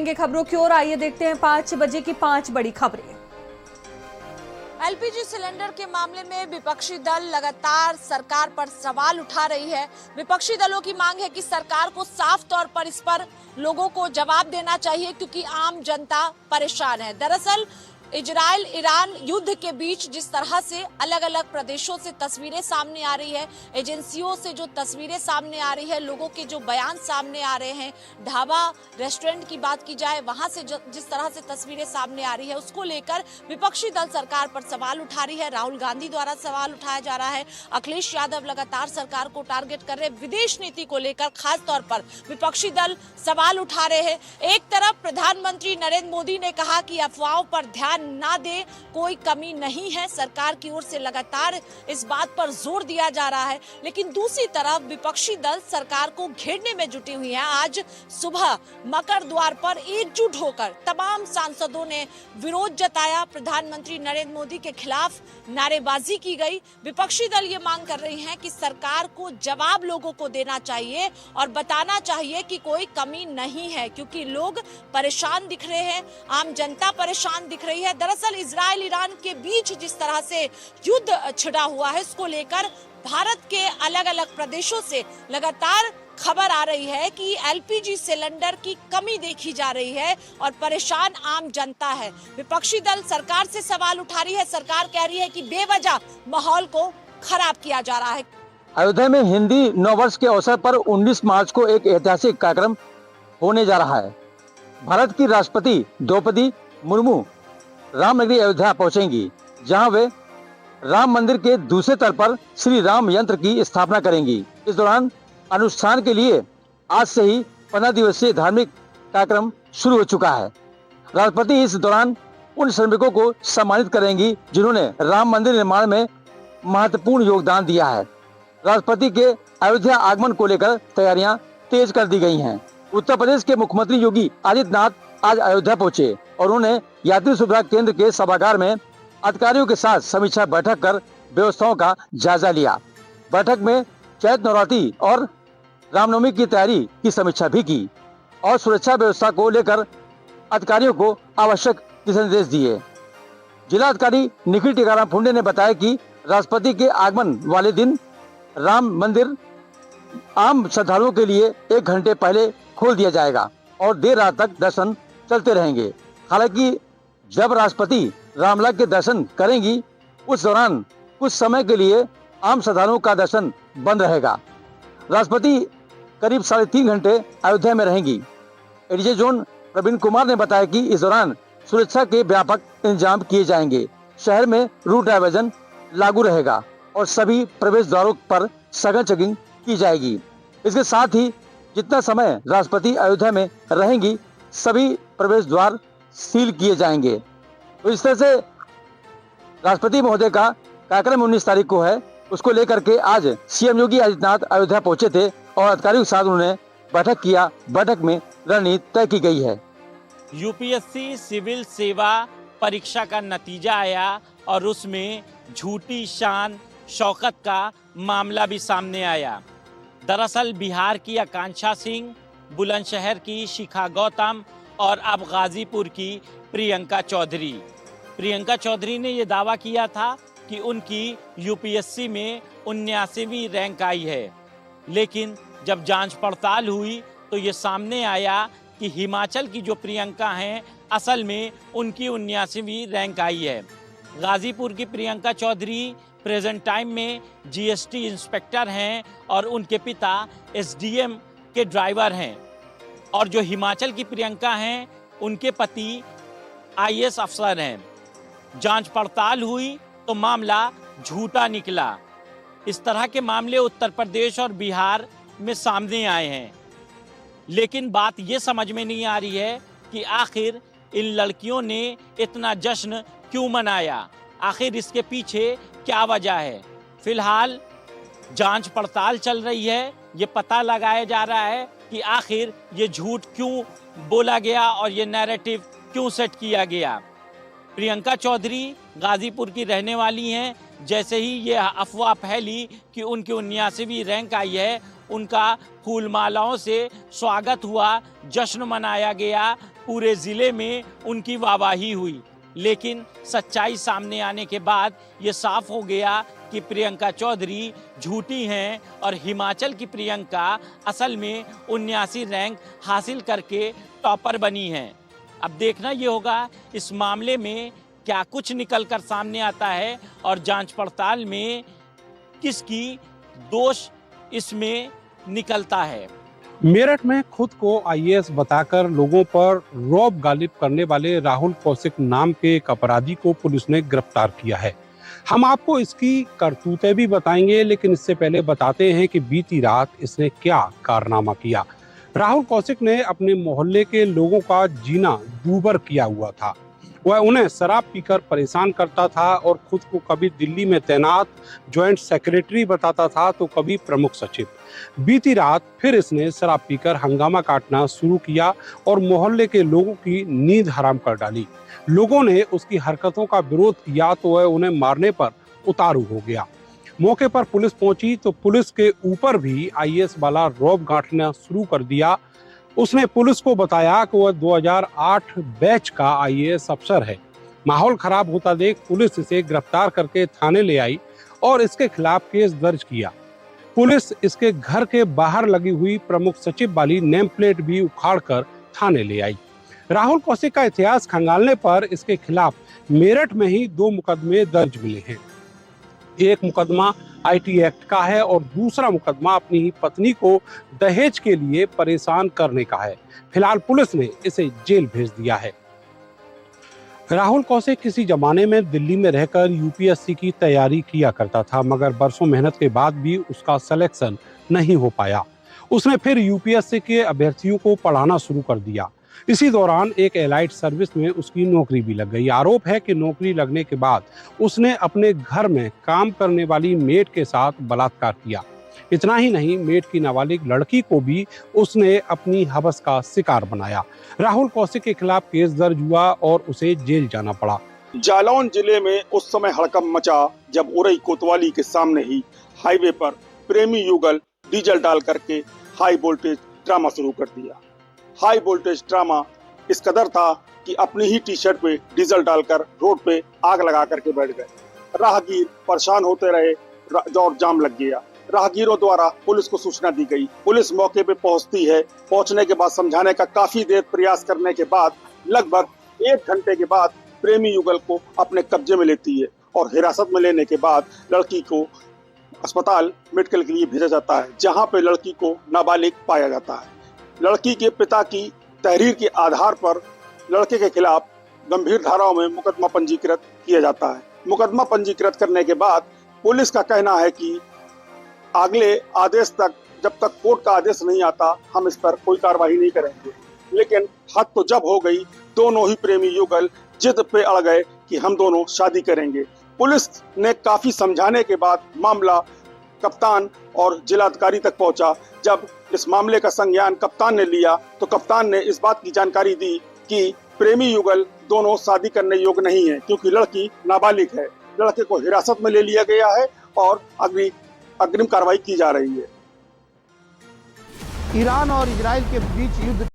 बढ़ेंगे खबरों की ओर। आइए देखते हैं 5 बजे की 5 बड़ी खबरें। एलपीजी सिलेंडर के मामले में विपक्षी दल लगातार सरकार पर सवाल उठा रही है। विपक्षी दलों की मांग है कि सरकार को साफ तौर पर इस पर लोगों को जवाब देना चाहिए, क्योंकि आम जनता परेशान है। दरअसल इजराइल ईरान युद्ध के बीच जिस तरह से अलग अलग प्रदेशों से तस्वीरें सामने आ रही है, एजेंसियों से जो तस्वीरें सामने आ रही है, लोगों के जो बयान सामने आ रहे हैं, ढाबा रेस्टोरेंट की बात की जाए वहां से जिस तरह से तस्वीरें सामने आ रही है, उसको लेकर विपक्षी दल सरकार पर सवाल उठा रही है। राहुल गांधी द्वारा सवाल उठाया जा रहा है। अखिलेश यादव लगातार सरकार को टारगेट कर रहे हैं। विदेश नीति को लेकर खास तौर पर विपक्षी दल सवाल उठा रहे हैं। एक तरफ प्रधानमंत्री नरेंद्र मोदी ने कहा कि अफवाहों पर ध्यान ना दे, कोई कमी नहीं है, सरकार की ओर से लगातार इस बात पर जोर दिया जा रहा है। लेकिन दूसरी तरफ विपक्षी दल सरकार को घेरने में जुटी हुई है। आज सुबह मकर द्वार पर एकजुट होकर तमाम सांसदों ने विरोध जताया। प्रधानमंत्री नरेंद्र मोदी के खिलाफ नारेबाजी की गई। विपक्षी दल ये मांग कर रही हैं कि सरकार को जवाब लोगों को देना चाहिए और बताना चाहिए कि कोई कमी नहीं है, क्योंकि लोग परेशान दिख रहे हैं, आम जनता परेशान दिख रही है। दरअसल इजराइल ईरान के बीच जिस तरह से युद्ध छिड़ा हुआ है, इसको लेकर भारत के अलग अलग प्रदेशों से लगातार खबर आ रही है कि एलपीजी सिलेंडर की कमी देखी जा रही है और परेशान आम जनता है। विपक्षी दल सरकार से सवाल उठा रही है। सरकार कह रही है कि बेवजह माहौल को खराब किया जा रहा है। अयोध्या में हिंदी नववर्ष के अवसर पर 19 मार्च को एक ऐतिहासिक कार्यक्रम होने जा रहा है। भारत की राष्ट्रपति द्रौपदी मुर्मू रामनगरी अयोध्या पहुंचेंगी, जहां वे राम मंदिर के दूसरे तल पर श्री राम यंत्र की स्थापना करेंगी। इस दौरान अनुष्ठान के लिए आज से ही 15 दिवसीय धार्मिक कार्यक्रम शुरू हो चुका है। राष्ट्रपति इस दौरान उन श्रमिकों को सम्मानित करेंगी जिन्होंने राम मंदिर निर्माण में महत्वपूर्ण योगदान दिया है। राष्ट्रपति के अयोध्या आगमन को लेकर तैयारियां तेज कर दी गई हैं। उत्तर प्रदेश के मुख्यमंत्री योगी आदित्यनाथ आज अयोध्या पहुंचे और उन्होंने यात्री सुविधा केंद्र के सभागार में अधिकारियों के साथ समीक्षा बैठक कर व्यवस्थाओं का जायजा लिया। बैठक में चैत्र नवरात्रि और रामनवमी की तैयारी की समीक्षा भी की और सुरक्षा व्यवस्था को लेकर अधिकारियों को आवश्यक दिशा निर्देश दिए। जिलाधिकारी निखिल टीकाराम फुंडे ने बताया कि राष्ट्रपति के आगमन वाले दिन राम मंदिर आम श्रद्धालुओं के लिए 1 घंटे पहले खोल दिया जाएगा और देर रात तक दर्शन चलते रहेंगे। हालांकि जब राष्ट्रपति रामलला के दर्शन करेंगी, उस दौरान कुछ समय के लिए आम श्रद्धालुओं का दर्शन बंद रहेगा। राष्ट्रपति करीब 3.5 घंटे अयोध्या में रहेंगी। एडीजे जोन प्रवीण कुमार ने बताया कि इस दौरान सुरक्षा के व्यापक इंतजाम किए जाएंगे। शहर में रूट डायवर्जन लागू रहेगा और सभी प्रवेश द्वारों पर सघन चेकिंग की जाएगी। इसके साथ ही जितना समय राष्ट्रपति अयोध्या में रहेंगी, सभी प्रवेश द्वार सील किए जाएंगे। तो इस तरह से राष्ट्रपति महोदय का कार्यक्रम 19 तारीख को है, उसको लेकर के आज सीएम योगी आदित्यनाथ अयोध्या पहुंचे थे और अधिकारियों के साथ उन्होंने बैठक किया। बैठक में रणनीति तय की गई है। यूपीएससी सिविल सेवा परीक्षा का नतीजा आया और उसमें झूठी शान शौकत का मामला भी सामने आया। दरअसल बिहार की आकांक्षा सिंह, बुलंदशहर की शिखा गौतम और अब गाजीपुर की प्रियंका चौधरी ने ये दावा किया था कि उनकी यूपीएससी में 79वीं रैंक आई है। लेकिन जब जांच पड़ताल हुई तो ये सामने आया कि हिमाचल की जो प्रियंका हैं, असल में उनकी 79वीं रैंक आई है। गाजीपुर की प्रियंका चौधरी प्रेजेंट टाइम में जीएसटी इंस्पेक्टर हैं और उनके पिता एसडीएम के ड्राइवर हैं। और जो हिमाचल की प्रियंका हैं, उनके पति आईएएस अफसर हैं। जांच पड़ताल हुई तो मामला झूठा निकला। इस तरह के मामले उत्तर प्रदेश और बिहार में सामने आए हैं। लेकिन बात ये समझ में नहीं आ रही है कि आखिर इन लड़कियों ने इतना जश्न क्यों मनाया, आखिर इसके पीछे क्या वजह है। फिलहाल जांच पड़ताल चल रही है। ये पता लगाया जा रहा है कि आखिर ये झूठ क्यों बोला गया और ये नैरेटिव क्यों सेट किया गया। प्रियंका चौधरी गाजीपुर की रहने वाली हैं। जैसे ही ये अफवाह फैली कि उनकी 79वीं रैंक आई है, उनका फूल मालाओं से स्वागत हुआ, जश्न मनाया गया, पूरे जिले में उनकी वाहवाही हुई, लेकिन सच्चाई सामने आने के बाद ये साफ हो गया कि प्रियंका चौधरी झूठी हैं और हिमाचल की प्रियंका असल में 79 रैंक हासिल करके टॉपर बनी हैं। अब देखना ये होगा इस मामले में क्या कुछ निकलकर सामने आता है और जांच पड़ताल में किसकी दोष इसमें निकलता है। मेरठ में खुद को आईएएस बताकर लोगों पर रौब गालिब करने वाले राहुल कौशिक नाम के एक अपराधी को पुलिस ने गिरफ्तार किया है। हम आपको इसकी करतूतें भी बताएंगे, लेकिन इससे पहले बताते हैं कि बीती रात इसने क्या कारनामा किया। राहुल कौशिक ने अपने मोहल्ले के लोगों का जीना दूभर किया हुआ था। वह उन्हें शराब पीकर परेशान करता था और खुद को कभी दिल्ली में तैनात ज्वाइंट सेक्रेटरी बताता था तो कभी प्रमुख सचिव। बीती रात फिर इसने शराब पीकर हंगामा काटना शुरू किया और मोहल्ले के लोगों की नींद हराम कर डाली। लोगों ने उसकी हरकतों का विरोध किया तो वह उन्हें मारने पर उतारू हो गया। मौके पर पुलिस पहुंची तो पुलिस के ऊपर भी आईएएस वाला रौब गांठना शुरू कर दिया। उसने पुलिस को बताया कि वह 2008 बैच का आईएएस अफसर है। माहौल खराब होता देख पुलिस इसे गिरफ्तार करके थाने ले आई और इसके खिलाफ केस दर्ज किया। पुलिस इसके घर के बाहर लगी हुई प्रमुख सचिव वाली नेम प्लेट भी उखाड़कर थाने ले आई। राहुल कौशिक का इतिहास खंगालने पर इसके खिलाफ मेरठ में ही 2 मुकदमे दर्ज मिले हैं। एक मुकदमा आईटी एक्ट का है और दूसरा मुकदमा अपनी ही पत्नी को दहेज के लिए परेशान करने का है। फिलहाल पुलिस ने इसे जेल भेज दिया है। राहुल कौशिक किसी जमाने में दिल्ली में रहकर यूपीएससी की तैयारी किया करता था, मगर बरसों मेहनत के बाद भी उसका सिलेक्शन नहीं हो पाया। उसने फिर यूपीएससी के अभ्यर्थियों को पढ़ाना शुरू कर दिया। इसी दौरान एक एलाइट सर्विस में उसकी नौकरी भी लग गई। आरोप है कि नौकरी लगने के बाद उसने अपने घर में काम करने वाली मेड के साथ बलात्कार किया। इतना ही नहीं, मेड की नाबालिग लड़की को भी उसने अपनी हवस का शिकार बनाया। राहुल कौशिक के खिलाफ केस दर्ज हुआ और उसे जेल जाना पड़ा। जालौन जिले में उस समय हड़कंप मचा जब उरई कोतवाली के सामने ही हाईवे पर प्रेमी युगल डीजल डाल करके हाई वोल्टेज ड्रामा शुरू कर दिया। हाई वोल्टेज ड्रामा इस कदर था कि अपनी ही टी शर्ट पे डीजल डालकर रोड पे आग लगा करके बैठ गए। राहगीर परेशान होते रहे और जाम लग गया। राहगीरों द्वारा पुलिस को सूचना दी गई। पुलिस मौके पे पहुंचती है। पहुंचने के बाद समझाने का काफी देर प्रयास करने के बाद लगभग 1 घंटे के बाद प्रेमी युगल को अपने कब्जे में लेती है और हिरासत में लेने के बाद लड़की को अस्पताल मेडिकल के लिए भेजा जाता है, जहां पे लड़की को नाबालिग पाया जाता है। लड़की के पिता की तहरीर के आधार पर लड़के के खिलाफ गंभीर धाराओं में मुकदमा पंजीकृत किया जाता है। मुकदमा पंजीकृत करने के बाद पुलिस का कहना है कि अगले आदेश तक, जब तक कोर्ट का आदेश नहीं आता, हम इस पर कोई कार्रवाई नहीं करेंगे। लेकिन हद तो जब हो गई, दोनों ही प्रेमी युगल जिद पे अड़ गए कि हम दोनों शादी करेंगे। पुलिस ने काफी समझाने के बाद मामला कप्तान और जिलाधिकारी तक पहुंचा। जब इस मामले का संज्ञान कप्तान ने लिया तो कप्तान ने इस बात की जानकारी दी कि प्रेमी युगल दोनों शादी करने योग्य नहीं है, क्योंकि लड़की नाबालिग है। लड़के को हिरासत में ले लिया गया है और अग्रिम कार्रवाई की जा रही है। ईरान और इजराइल के बीच युद्ध